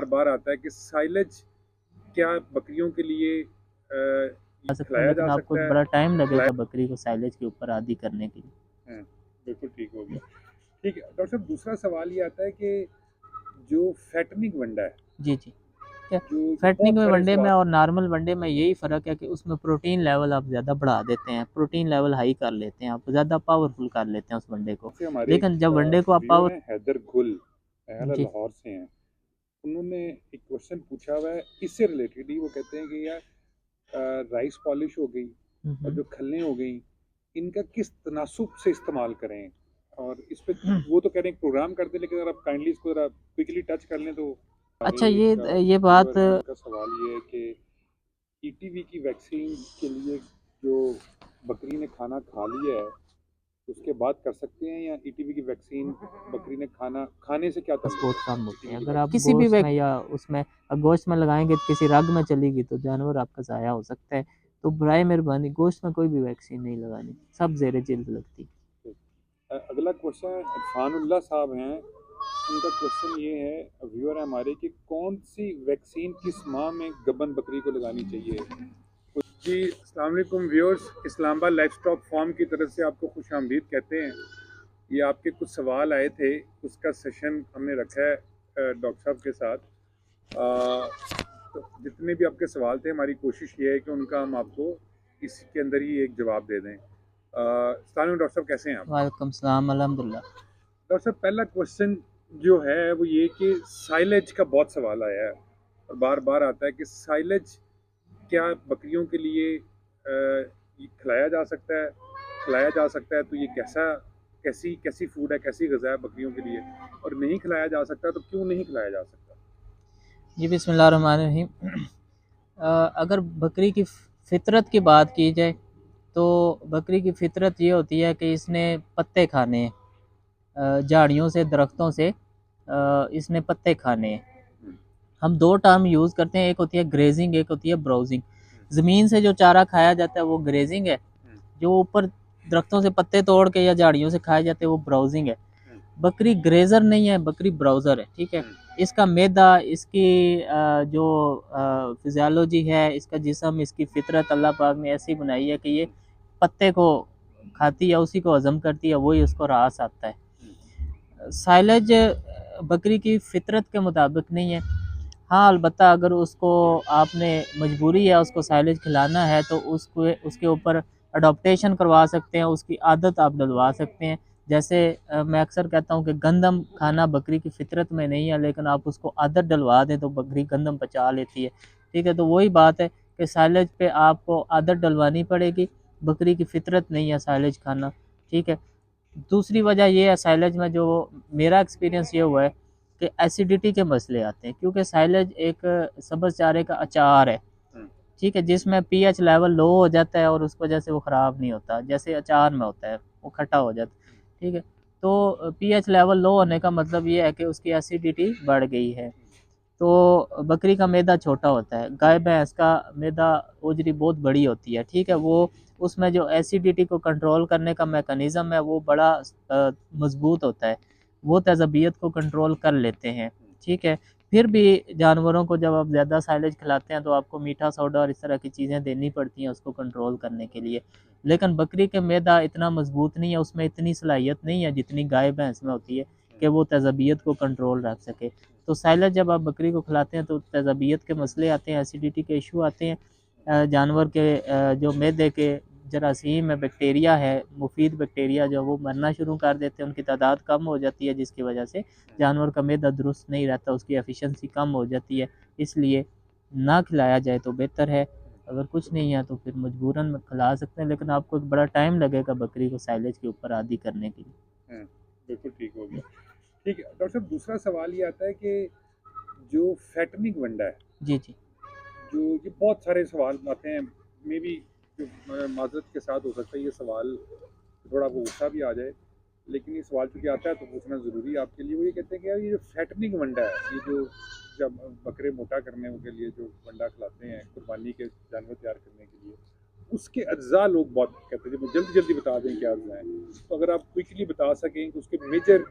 बार आता है कि साइलेज क्या बकरियों के लिए आ सकते हैं, खिलाया लेकिन जा आपको सकता एक है? बड़ा टाइम खिलाया लगेगा बकरी को साइलेज के ऊपर आदी करने के लिए। है, बिल्कुल ठीक हो गया। ठीक है डॉक्टर साहब, दूसरा सवाल ये आता है कि जो फैटनिंग वंडा है, जी, जी। ठीक है, जो ये फैटनिंग बहुत में सारे वनडे में सवाल और नॉर्मल वनडे में यही फ़र्क है कि उसमें प्रोटीन लेवल आप ज़्यादा बढ़ा देते हैं, प्रोटीन लेवल हाई कर लेते हैं, आप ज़्यादा पावरफुल कर लेते हैं उस वनडे को। से हमारे लेकिन जब वनडे को आप व्यूअर पावर हैं हैदर गुल, अहला जी। लाहौर से हैं। उन्होंने एक क्वेश्चन पूछा हुआ है इससे रिलेटेड ही। वो कहते हैं कि यार राइस पॉलिश हो गई हुँ, और हुँ। जो खल्लें हो गई, इनका किस तनासुब से इस्तेमाल करें? और इस पे वो तो कह रहे हैं प्रोग्राम कर दें, लेकिन अगर आप काइंडली इसको ज़रा क्विकली टच कर लें तो। हमारे अच्छा, एक ये बात व्यूअर हैं, उनका सवाल ये है कि ईटीवी की वैक्सीन के लिए जो बकरी ने खाना खा लिया है उसके बाद कर सकते हैं, या ईटीवी की वैक्सीन बकरी ने खाना खाने से क्या बहुत ताल्लुक है? कम होते हैं। ईटीवी की अगर आप वैक्सीन किसी भी गोश्त में या उसमें गोश्त में लगाएँगे तो किसी रग में चलेगी तो जानवर आपका ज़ाया हो सकता है। तो बराए मेहरबानी गोश्त में कोई भी वैक्सीन नहीं लगानी, सब ज़ेरे जिल्द लगती। अगला क्वेश्चन इरफानुल्लाह साहब हैं। उनका क्वेश्चन ये है, व्यूअर है हमारे, कि कौन सी वैक्सीन किस माह में गबन बकरी को लगानी चाहिए? जी अस्सलाम वालेकुम viewers, Islamabad livestock farm की तरफ से आपको खुश आमदीद कहते हैं। ये आपके कुछ सवाल आए थे, उसका सेशन हमने रखा है डॉक्टर साहब के साथ। तो जितने भी आपके सवाल थे, हमारी कोशिश ये है कि उनका हम आपको इसके अंदर ही एक जवाब दे दें। अस्सलाम वालेकुम डॉक्टर साहब, कैसे हैं आप? वालेकुम सलाम, अल्हम्दुलिल्लाह। डॉक्टर साहब, पहला क्वेश्चन जो है वो ये कि साइलेज का बहुत सवाल आया है और बार बार आता है कि साइलेज क्या बकरियों के लिए ये खिलाया जा सकता है? खिलाया जा सकता है तो ये कैसी कैसी फूड है, कैसी गज़ा है बकरियों के लिए? और नहीं खिलाया जा सकता तो क्यों नहीं खिलाया जा सकता? जी, बिस्मिल्लाहिर्रहमानिर्रहीम। अगर बकरी की फ़ितरत की बात की जाए, तो बकरी की फ़ितरत ये होती है कि इसने पत्ते खाने हैं, झाड़ियों से, दरख्तों से इसने पत्ते खाने हैं। हम्म, हम 2 टर्म यूज़ करते हैं, एक होती है ग्रेज़िंग, एक होती है ब्राउज़िंग। ज़मीन से जो चारा खाया जाता है वो ग्रेज़िंग है, हम्म, जो ऊपर दरख्तों से पत्ते तोड़ के या झाड़ियों से खाए जाते हैं वो ब्राउज़िंग है। हम्म, बकरी ग्रेज़र नहीं है, बकरी ब्राउज़र है, ठीक है? हम्म, इसका मैदा, इसकी जो फ़िज़ियोलॉजी है, इसका जिस्म, इसकी फ़ितरत अल्लाह पाक ने ऐसी बनाई है कि ये हम्म, पत्ते को खाती है, उसी को हज़म करती है, वही उसको रास आता है। हम्म, साइलेज बकरी की फ़ितरत के मुताबिक नहीं है। हाँ, अलबत्ता अगर उसको आपने मजबूरी है उसको साइलेज खिलाना है तो उसको उसके ऊपर अडॉप्टेशन करवा सकते हैं, उसकी आदत आप डलवा सकते हैं। जैसे मैं अक्सर कहता हूँ कि गंदम खाना बकरी की फ़ितरत में नहीं है, लेकिन आप उसको आदत डलवा दें तो बकरी गंदम पचा लेती है। ठीक है? तो वही बात है कि साइलेज पे आपको आदत डलवानी पड़ेगी, बकरी की फ़ितरत नहीं है साइलेज खाना। ठीक है? दूसरी वजह ये है साइलेज में, जो मेरा एक्सपीरियंस ये हुआ है कि एसिडिटी के मसले आते हैं, क्योंकि साइलेज एक सब्ज़ चारे का अचार है, हम्म, ठीक है, जिसमें पीएच लेवल लो हो जाता है और उस वजह से वो ख़राब नहीं होता, जैसे अचार में होता है, वो खट्टा हो जाता है, ठीक है। तो पीएच लेवल लो होने का मतलब ये है कि उसकी एसिडिटी बढ़ गई है। तो बकरी का मैदा छोटा होता है, गाय भैंस का मैदा ओजरी बहुत बड़ी होती है, ठीक है। वो उसमें जो एसिडिटी को कंट्रोल करने का मैकेनिज़्म है वो बड़ा मज़बूत होता है, वो तेज़ाबियत को कंट्रोल कर लेते हैं, ठीक है। फिर भी जानवरों को जब आप ज़्यादा साइलेज खिलाते हैं तो आपको मीठा सोडा और इस तरह की चीज़ें देनी पड़ती हैं उसको कंट्रोल करने के लिए। लेकिन बकरी के मैदा इतना मज़बूत नहीं है, उसमें इतनी सलाहियत नहीं है जितनी गाय भैंस में होती है कि वो तेज़ाबियत को कंट्रोल रख सके। तो साइलेज जब आप बकरी को खिलाते हैं तो तेज़ाबियत के मसले आते हैं, एसिडिटी के इशू आते हैं। जानवर के जो मैदे के जरासीम है, बैक्टीरिया है, मुफीद बैक्टीरिया जो वो मरना शुरू कर देते हैं, उनकी तादाद कम हो जाती है, जिसकी वजह से जानवर का मैदा दुरुस्त नहीं रहता, उसकी एफिशिएंसी कम हो जाती है। इसलिए ना खिलाया जाए तो बेहतर है। अगर कुछ नहीं है तो फिर मजबूरन खिला सकते हैं, लेकिन आपको एक बड़ा टाइम लगेगा बकरी को साइलेज के ऊपर आदी करने के लिए। हम्म, बिल्कुल ठीक हो गया। ठीक है डॉक्टर साहब, दूसरा सवाल ये आता है कि जो फैटनिंग वंडा है, जी, जी। जो ये बहुत सारे सवाल आते हैं, मे बी जो माजरत के साथ हो सकता है ये सवाल थोड़ा वो गुस्सा भी आ जाए, लेकिन ये सवाल चूंकि आता है तो पूछना ज़रूरी है आपके लिए। वो ये कहते हैं कि यार ये जो फैटनिंग वंडा है, ये जो जब बकरे मोटा करने के लिए जो वंडा खिलाते हैं कुर्बानी के जानवर तैयार करने के लिए, उसके अज्जा लोग बहुत कहते हैं, जब जल्दी जल्दी बता दें क्या अज्जा हैं, तो अगर आप क्विकली बता सकें कि उसके मेजर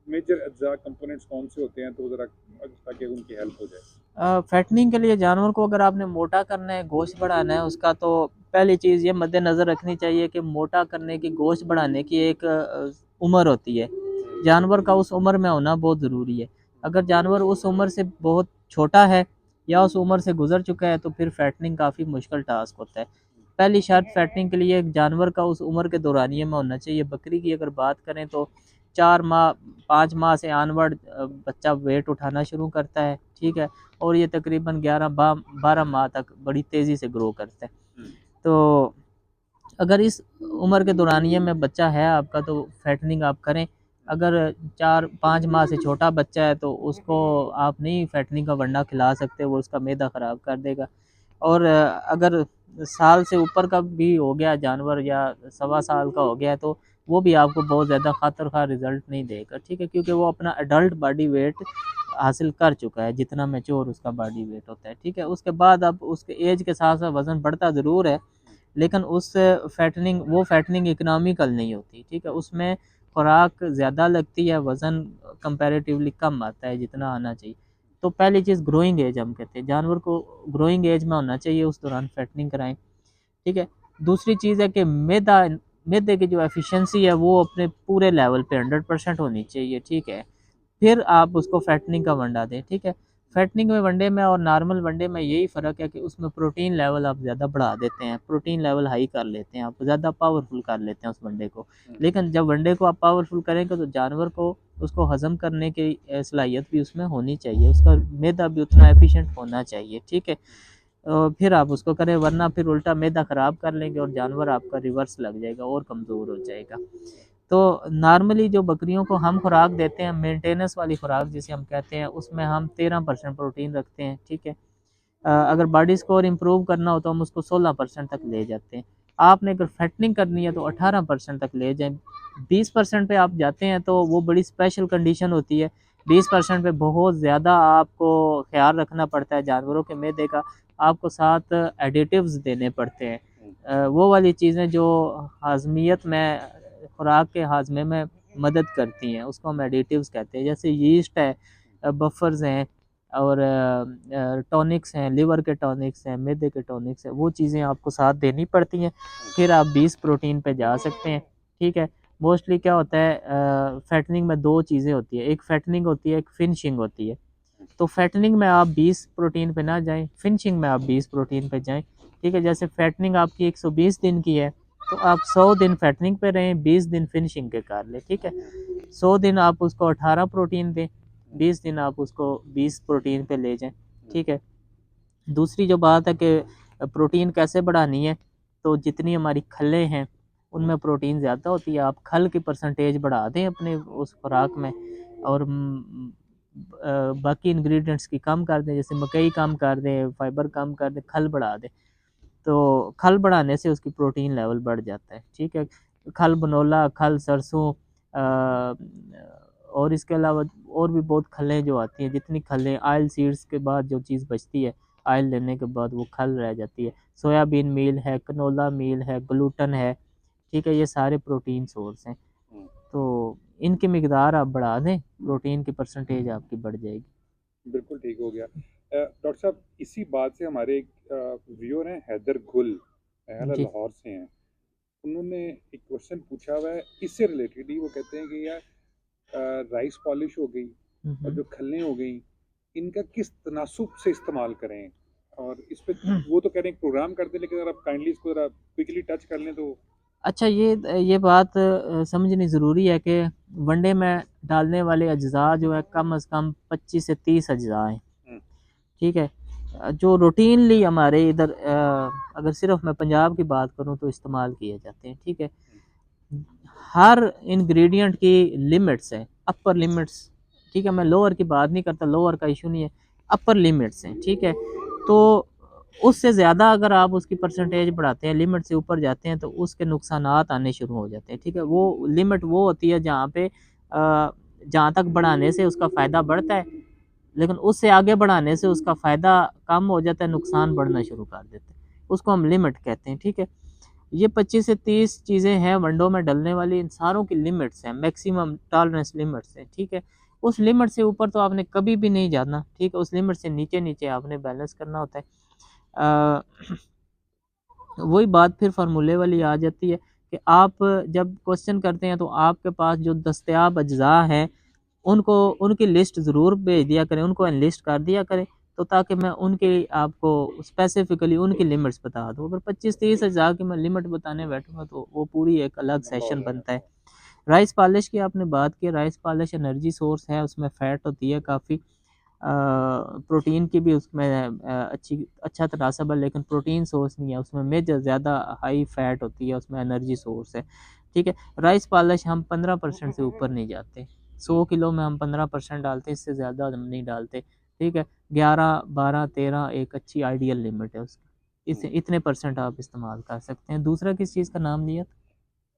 मेजर अज्जा कंपोनेंट्स कौन से होते हैं, तो ज़रा ताकि उनकी हेल्प हो जाए। फैटनिंग के लिए जानवर को अगर आपने मोटा करना है, गोश्त बढ़ाना है उसका, तो पहली चीज़ ये मद्देनज़र रखनी चाहिए कि मोटा करने की, गोश्त बढ़ाने की एक उम्र होती है। जानवर का उस उम्र में होना बहुत ज़रूरी है। अगर जानवर उस उम्र से बहुत छोटा है या उस उम्र से गुजर चुका है तो फिर फैटनिंग काफ़ी मुश्किल टास्क होता है। पहली शर्त फैटनिंग के लिए जानवर का उस उम्र के दौरानिए में होना चाहिए। बकरी की अगर बात करें तो 4 माह 5 माह से ऑनवर्ड बच्चा वेट उठाना शुरू करता है, ठीक है? और ये तकरीबन 12 माह तक बड़ी तेज़ी से ग्रो करता है। तो अगर इस उम्र के दौरानिए में बच्चा है आपका तो फैटनिंग आप करें। अगर 4-5 माह से छोटा बच्चा है तो उसको आप नहीं फैटनिंग का वंडा खिला सकते, वो उसका मैदा ख़राब कर देगा। और अगर साल से ऊपर का भी हो गया जानवर या सवा साल का हो गया तो वो भी आपको बहुत ज़्यादा खातर खा रिज़ल्ट नहीं देगा, ठीक है? क्योंकि वो अपना एडल्ट बॉडी वेट हासिल कर चुका है, जितना मैच्योर उसका बॉडी वेट होता है, ठीक है? उसके बाद अब उसके एज के साथ साथ वज़न बढ़ता ज़रूर है, लेकिन उस फैटनिंग इकोनॉमिकल नहीं होती, ठीक है? उसमें खुराक ज़्यादा लगती है, वज़न कंपैरेटिवली कम आता है जितना आना चाहिए। तो पहली चीज़ ग्रोइंग एज हम कहते हैं, जानवर को ग्रोइंग एज में होना चाहिए, उस दौरान फैटनिंग कराएं, ठीक है? दूसरी चीज़ है कि मैदे की जो एफिशिएंसी है वो अपने पूरे लेवल पे 100% होनी चाहिए, ठीक है? फिर आप उसको फैटनिंग का वंडा दें, ठीक है? फैटनिंग में वनडे में और नॉर्मल वनडे में यही फ़र्क है कि उसमें प्रोटीन लेवल आप ज़्यादा बढ़ा देते हैं, प्रोटीन लेवल हाई कर लेते हैं, आप ज़्यादा पावरफुल कर लेते हैं उस वनडे को। लेकिन जब वनडे को आप पावरफुल करेंगे तो जानवर को उसको हज़म करने की सलाहियत भी उसमें होनी चाहिए, उसका मैदा भी उतना एफिशिएंट होना चाहिए, ठीक है? फिर आप उसको करें, वरना फिर उल्टा मैदा ख़राब कर लेंगे और जानवर आपका रिवर्स लग जाएगा और कमज़ोर हो जाएगा। तो नॉर्मली जो बकरियों को हम खुराक देते हैं, मेंटेनेंस वाली खुराक जिसे हम कहते हैं, उसमें हम 13% प्रोटीन रखते हैं, ठीक है? अगर बॉडी स्कोर इम्प्रूव करना हो तो हम उसको 16% तक ले जाते हैं। आपने अगर फैटनिंग करनी है तो 18% तक ले जाएं। 20% पे आप जाते हैं तो वो बड़ी स्पेशल कंडीशन होती है। 20% पे बहुत ज़्यादा आपको ख्याल रखना पड़ता है जानवरों के मैदे का, आपको साथ एडिटिव्स देने पड़ते हैं। वो वाली चीज़ें जो हाज़मियत में, खुराक के हाजमे में मदद करती हैं, उसको हम एडिटिव्स कहते हैं। जैसे यीस्ट है, बफर्स हैं और टॉनिक्स हैं, लिवर के टॉनिक्स हैं, मैदे के टॉनिक्स हैं, वो चीज़ें आपको साथ देनी पड़ती हैं। फिर आप 20 प्रोटीन पे जा सकते हैं, ठीक है? मोस्टली क्या होता है, फैटनिंग में 2 चीज़ें होती है, एक फैटनिंग होती है, एक फिनिशिंग होती है। तो फैटनिंग में आप 20 प्रोटीन पे ना जाएं, फिनिशिंग में आप 20 प्रोटीन पे जाएं, ठीक है? जैसे फैटनिंग आपकी 120 दिन की है तो आप 100 दिन फैटनिंग पे रहें, 20 दिन फिनिशिंग के कर लें, ठीक है? 100 दिन आप उसको 18 प्रोटीन दें, 20 दिन आप उसको 20 प्रोटीन पे ले जाएं, ठीक है? दूसरी जो बात है कि प्रोटीन कैसे बढ़ानी है, तो जितनी हमारी खल्लें हैं उनमें प्रोटीन ज़्यादा होती है, आप खल की परसेंटेज बढ़ा दें अपने उस खुराक में और बाकी इंग्रेडिएंट्स की कम कर दें, जैसे मकई कम कर दें, फाइबर कम कर दें, खल बढ़ा दें। तो खल बढ़ाने से उसकी प्रोटीन लेवल बढ़ जाता है, ठीक है? खल बनोला, खल सरसों, और इसके अलावा और भी बहुत खलें जो आती हैं, जितनी खलें ऑयल सीड्स के बाद जो चीज़ बचती है, ऑयल लेने के बाद वो खल रह जाती है। सोयाबीन मील है, कनोला मील है, ग्लूटन है, ठीक है? ये सारे प्रोटीन सोर्स हैं। तो इनकी मिकदार आप बढ़ा दें, प्रोटीन की परसेंटेज आपकी बढ़ जाएगी। बिल्कुल ठीक हो गया। डॉक्टर साहब, इसी बात से हमारे एक व्यूअर हैं हैदर गुल, अहला जी। लाहौर से हैं। उन्होंने एक क्वेश्चन पूछा हुआ है इससे रिलेटेड ही। वो कहते हैं कि यार राइस पॉलिश हो गई और जो खल्लें हो गई, इनका किस तनासुब से इस्तेमाल करें, और इस पे वो तो कह रहे हैं प्रोग्राम कर दें, लेकिन अगर आप काइंडली इसको ज़रा क्विकली टच कर लें तो। अच्छा, ये बात समझनी ज़रूरी है कि वनडे में डालने वाले अज्जा जो है कम से कम 25 से 30 अज्जा हैं, हम्म, ठीक है? जो रूटीनली हमारे इधर अगर सिर्फ मैं पंजाब की बात करूं तो इस्तेमाल किए जाते हैं, ठीक है? हर इंग्रेडिएंट की लिमिट्स हैं, अपर लिमिट्स, ठीक है? मैं लोअर की बात नहीं करता, लोअर का इशू नहीं है, अपर लिमिट्स हैं, ठीक है? तो उससे ज़्यादा अगर आप उसकी परसेंटेज बढ़ाते हैं, लिमिट से ऊपर जाते हैं तो उसके नुकसानात आने शुरू हो जाते हैं, ठीक है? वो लिमिट वो होती है जहाँ पे जहाँ तक बढ़ाने से उसका फ़ायदा बढ़ता है, लेकिन उससे आगे बढ़ाने से उसका फ़ायदा कम हो जाता है, नुकसान बढ़ना शुरू कर देते हैं, उसको हम लिमिट कहते हैं, ठीक है? ये 25 से 30 चीज़ें हैं वनडो में डलने वाली, इन सारों की लिमिट्स हैं, मैक्सिमम टॉलरेंस लिमिट्स हैं, ठीक है। उस लिमिट से ऊपर तो आपने कभी भी नहीं जाना, ठीक है। उस लिमिट से नीचे नीचे आपने बैलेंस करना होता है। वही बात फिर फार्मूले वाली आ जाती है कि आप जब क्वेश्चन करते हैं तो आपके पास जो दस्तयाब अज्जा हैं उनको, उनकी लिस्ट ज़रूर भेज दिया करें, उनको एनलिस्ट कर दिया करें, तो ताकि मैं उनके आपको स्पेसिफिकली उनकी लिमिट्स बता दूँ। अगर 25-30 अज्जा की मैं लिमिट बताने बैठूँगा तो वो पूरी एक अलग सेशन बनता है। राइस पॉलिश की आपने बात की, राइस पॉलिश एनर्जी सोर्स है, उसमें फ़ैट होती है काफ़ी, प्रोटीन की भी उसमें अच्छा तनासब है, लेकिन प्रोटीन सोर्स नहीं है उसमें, मेजर ज़्यादा हाई फैट होती है, उसमें एनर्जी सोर्स है, ठीक है। राइस पॉलिश हम 15% से ऊपर नहीं जाते, 100 किलो में हम 15% डालते हैं, इससे ज़्यादा हम नहीं डालते, ठीक है। 11, 12, 13 एक अच्छी आइडियल लिमिट है उसकी, इस इतने परसेंट आप इस्तेमाल कर सकते हैं। दूसरा किस चीज़ का नाम लिया था?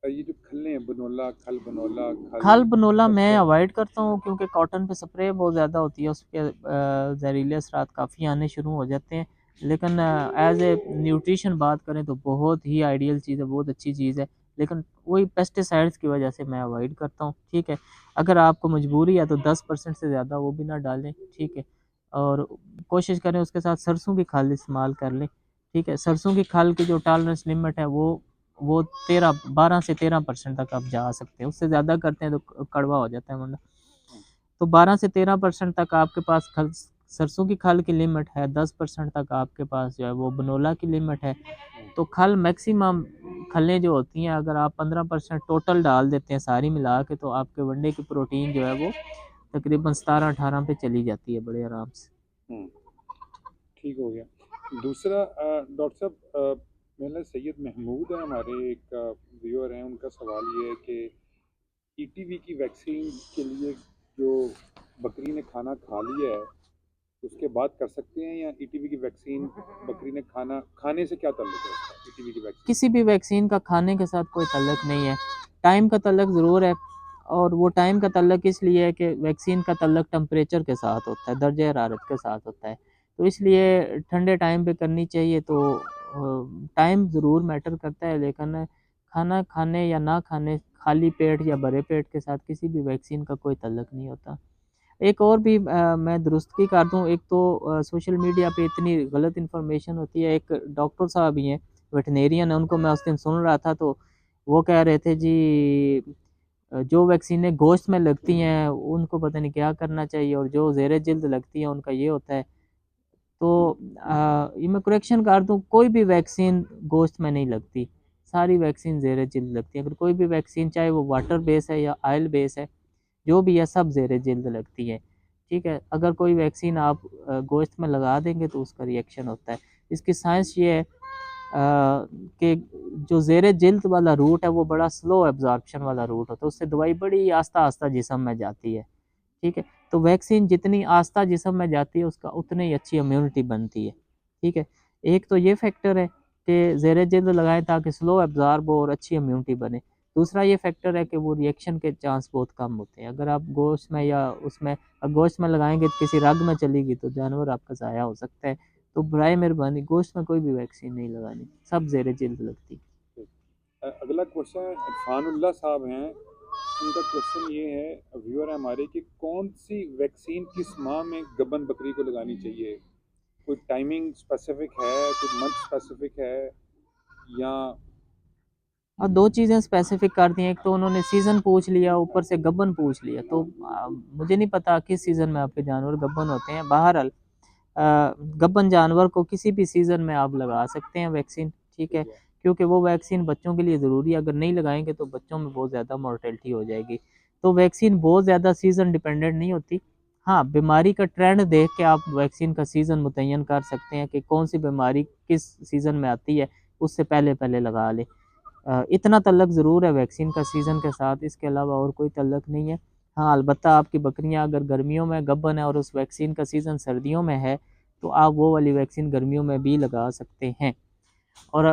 ये जो खल्ले हैं, बनोला, खल बनोला, खल खल बनोला मैं मस्टर्ड। अवॉइड करता हूँ क्योंकि कॉटन पे स्प्रे बहुत ज़्यादा होती है, उसके जहरीले असरात काफ़ी आने शुरू हो जाते हैं। लेकिन एज ए न्यूट्रिशन बात करें तो बहुत ही आइडियल चीज़ है, बहुत अच्छी चीज़ है, लेकिन वही पेस्टिसाइड्स की वजह से मैं अवॉइड करता हूँ, ठीक है। अगर आपको मजबूरी है तो 10% से ज़्यादा वो भी ना डालें, ठीक है। और कोशिश करें उसके साथ सरसों की खल इस्तेमाल कर लें, ठीक है। सरसों की खल की जो टॉलरेंस लिमिट है वो 12 से 13% तक आप जा सकते हैं, उससे ज़्यादा करते हैं तो कड़वा हो जाता है वरना। तो 12 से 13% तक आपके पास खल, सरसों की खल की लिमिट है, 10% तक आपके पास जो है वो बनोला की लिमिट है। तो खल मैक्सिमम खलें जो होती हैं अगर आप 15% टोटल डाल देते हैं सारी मिला के, तो आपके वनडे की प्रोटीन जो है वो तकरीबन 17-18 पे चली जाती है बड़े आराम से। ठीक हो गया। दूसरा डॉक्टर साहब, मेरा सैयद महमूद है, हमारे एक व्यूअर हैं, उनका सवाल ये है कि ईटीवी की वैक्सीन के लिए जो बकरी ने खाना खा लिया है उसके बाद कर सकते हैं, या ईटीवी की वैक्सीन बकरी ने खाना खाने से क्या ताल्लुक है उसका ईटीवी की वैक्सीन? किसी भी वैक्सीन का खाने के साथ कोई तल्लक नहीं है, टाइम का तल्लक ज़रूर है। और वो टाइम का तल्लक इसलिए है कि वैक्सीन का तल्लक टेम्परेचर के साथ होता है, दर्जे हरारत के साथ होता है, तो इसलिए ठंडे टाइम पे करनी चाहिए। तो टाइम ज़रूर मैटर करता है, लेकिन खाना खाने या ना खाने, खाली पेट या भरे पेट के साथ किसी भी वैक्सीन का कोई तल्लक नहीं होता। एक और भी मैं दुरुस्तगी कर दूँ, एक तो सोशल मीडिया पे इतनी गलत इन्फॉर्मेशन होती है, एक डॉक्टर साहब ही हैं, वेटनेरियन है, उनको मैं उस दिन सुन रहा था, तो वो कह रहे थे जी जो वैक्सीनें गोश्त में लगती हैं उनको पता नहीं क्या करना चाहिए, और जो ज़ेरे जिल्द लगती हैं उनका ये होता है। तो ये मैं करेक्शन कर दूँ, कोई भी वैक्सीन गोश्त में नहीं लगती, सारी वैक्सीन ज़ेरे जिल्द लगती है। अगर कोई भी वैक्सीन चाहे वो वाटर बेस है या ऑयल बेस है, जो भी है सब ज़ेरे जिल्द लगती है, ठीक है। अगर कोई वैक्सीन आप गोश्त में लगा देंगे तो उसका रिएक्शन होता है। इसकी साइंस ये है कि जो ज़ेरे जिल्द वाला रूट है वो बड़ा स्लो एब्जॉर्प्शन वाला रूट होता है, उससे दवाई बड़ी आस्ता आस्ता जिस्म में जाती है, ठीक है। तो वैक्सीन जितनी आस्ता जिस्म में जाती है उसका उतनी ही अच्छी इम्यूनिटी बनती है, ठीक है। एक तो ये फैक्टर है कि ज़ेरे जिल्द लगाएं ताकि स्लो एब्जॉर्ब हो और अच्छी इम्यूनिटी बने। दूसरा ये फैक्टर है कि वो रिएक्शन के चांस बहुत कम होते हैं। अगर आप गोश्त में या उसमें गोश्त में लगाएंगे तो किसी रग में चलेगी तो जानवर आपका ज़ाया हो सकता है। तो बराए मेहरबानी गोश्त में कोई भी वैक्सीन नहीं लगानी, सब ज़ेरे जिल्द लगती है। अगला क्वेश्चन इरफानुल्लाह साहब हैं, उनका क्वेश्चन ये है, व्यूअर है हमारे, कि कौन सी वैक्सीन किस माह में गबन बकरी को लगानी चाहिए? कोई टाइमिंग स्पेसिफिक है, कोई मंथ स्पेसिफिक है, या और दो चीज़ें स्पेसिफिक कर दी हैं, एक तो उन्होंने सीज़न पूछ लिया, ऊपर से गब्बन पूछ लिया, तो मुझे नहीं पता किस सीज़न में आपके जानवर गब्बन होते हैं। बहरहाल गब्बन जानवर को किसी भी सीज़न में आप लगा सकते हैं वैक्सीन, ठीक है, क्योंकि वो वैक्सीन बच्चों के लिए ज़रूरी है, अगर नहीं लगाएंगे तो बच्चों में बहुत ज़्यादा मोर्टेलिटी हो जाएगी। तो वैक्सीन बहुत ज़्यादा सीज़न डिपेंडेंट नहीं होती। हाँ, बीमारी का ट्रेंड देख के आप वैक्सीन का सीज़न मुतय्यन कर सकते हैं कि कौन सी बीमारी किस सीज़न में आती है, उससे पहले पहले लगा लें। इतना तल्लक ज़रूर है वैक्सीन का सीज़न के साथ, इसके अलावा और कोई तल्लक नहीं है। हाँ, अलबत्ता आपकी बकरियाँ अगर गर्मियों में गब्बन है और उस वैक्सीन का सीज़न सर्दियों में है, तो आप वो वाली वैक्सीन गर्मियों में भी लगा सकते हैं। और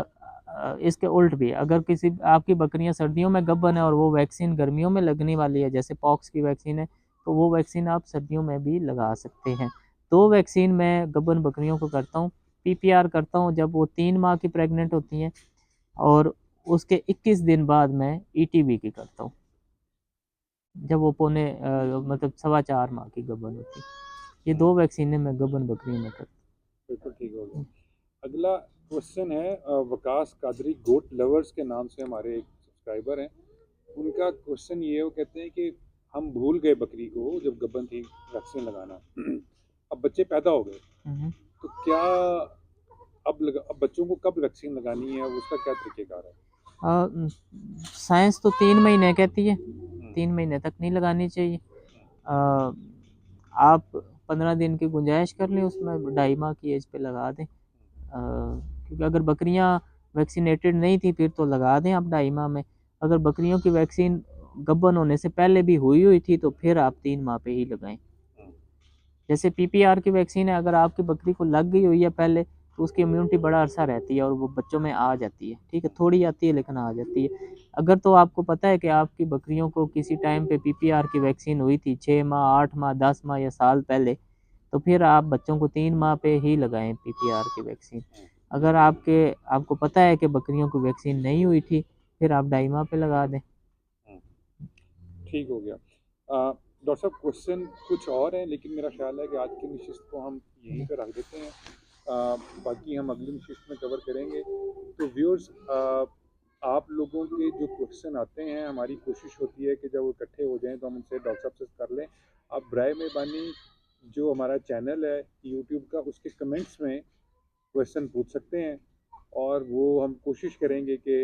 इसके उल्ट भी अगर किसी आपकी बकरियाँ सर्दियों में गब्बन है और वो वैक्सीन गर्मियों में लगने वाली है, जैसे पॉक्स की वैक्सीन है, तो वो वैक्सीन आप सर्दियों में भी लगा सकते हैं। 2 वैक्सीन मैं गब्बन बकरियों को करता हूँ। पीपीआर करता हूँ जब वो 3 माह की प्रेग्नेंट होती हैं, और उसके 21 दिन बाद मैं ETB की करता हूँ, जब वो मतलब 4.25 माह की गबन होती। ये 2 वैक्सीनें मैं गबन बकरियों में करता बिल्कुल ठीक हो गया। हूँ। अगला क्वेश्चन है वकास कादरी गोट लवर्स के नाम से हमारे एक सब्सक्राइबर हैं। उनका क्वेश्चन ये है, वो कहते हैं कि हम भूल गए बकरी को जब गबन थी वैक्सीन लगाना। अब बच्चे पैदा हो गए, हम्म। तो क्या अब बच्चों को कब वैक्सीन लगानी है, उसका क्या तरीकेकार है? साइंस तो 3 महीने कहती है, हम्म, 3 महीने तक नहीं लगानी चाहिए। अ, आप 15 दिन की गुंजाइश कर लें, उसमें 2.5 माह की एज पे लगा दें। क्योंकि अगर बकरियां वैक्सीनेटेड नहीं थी फिर तो लगा दें आप 2.5 माह में। अगर बकरियों की वैक्सीन गब्बन होने से पहले भी हुई थी तो फिर आप 3 माह पे ही लगाएं। हम्म, जैसे PPR की वैक्सीन है, अगर आपकी बकरी को लग गई हुई है पहले तो उसकी इम्यूनिटी बड़ा अरसा रहती है और वो बच्चों में आ जाती है, ठीक है, थोड़ी आती है लेकिन आ जाती है। अगर तो आपको पता है कि आपकी बकरियों को किसी टाइम पे PPR की वैक्सीन हुई थी 6 माह, 8 माह, 10 माह या साल पहले, तो फिर आप बच्चों को 3 माह पे ही लगाएं PPR की वैक्सीन। अगर आपको पता है कि बकरियों को वैक्सीन नहीं हुई थी फिर आप 2.5 माह पे लगा दें। हम्म, ठीक हो गया। डॉक्टर साहब, क्वेश्चन कुछ और हैं, लेकिन मेरा ख्याल है कि आज की नशिस्त को हम यहीं पर रख देते हैं। बाकी हम अगली नशिस्त में कवर करेंगे। तो व्यूअर्स, आप लोगों के जो क्वेश्चन आते हैं, हमारी कोशिश होती है कि जब वो इकट्ठे हो जाएं तो हम उनसे डॉक्टर साहब से कर लें। आप बराए मेहरबानी जो हमारा चैनल है यूट्यूब का, उसके कमेंट्स में क्वेश्चन पूछ सकते हैं, और वो हम कोशिश करेंगे कि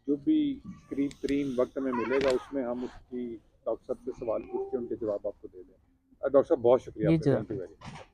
जो भी करीब तरीन वक्त हमें मिलेगा उसमें हम उसकी डॉक्टर साहब से सवाल पूछ के उनके जवाब आपको दे दें। डॉक्टर साहब, बहुत शुक्रिया जी आपका, थैंक यू जज़ाकल्लाह। Very much.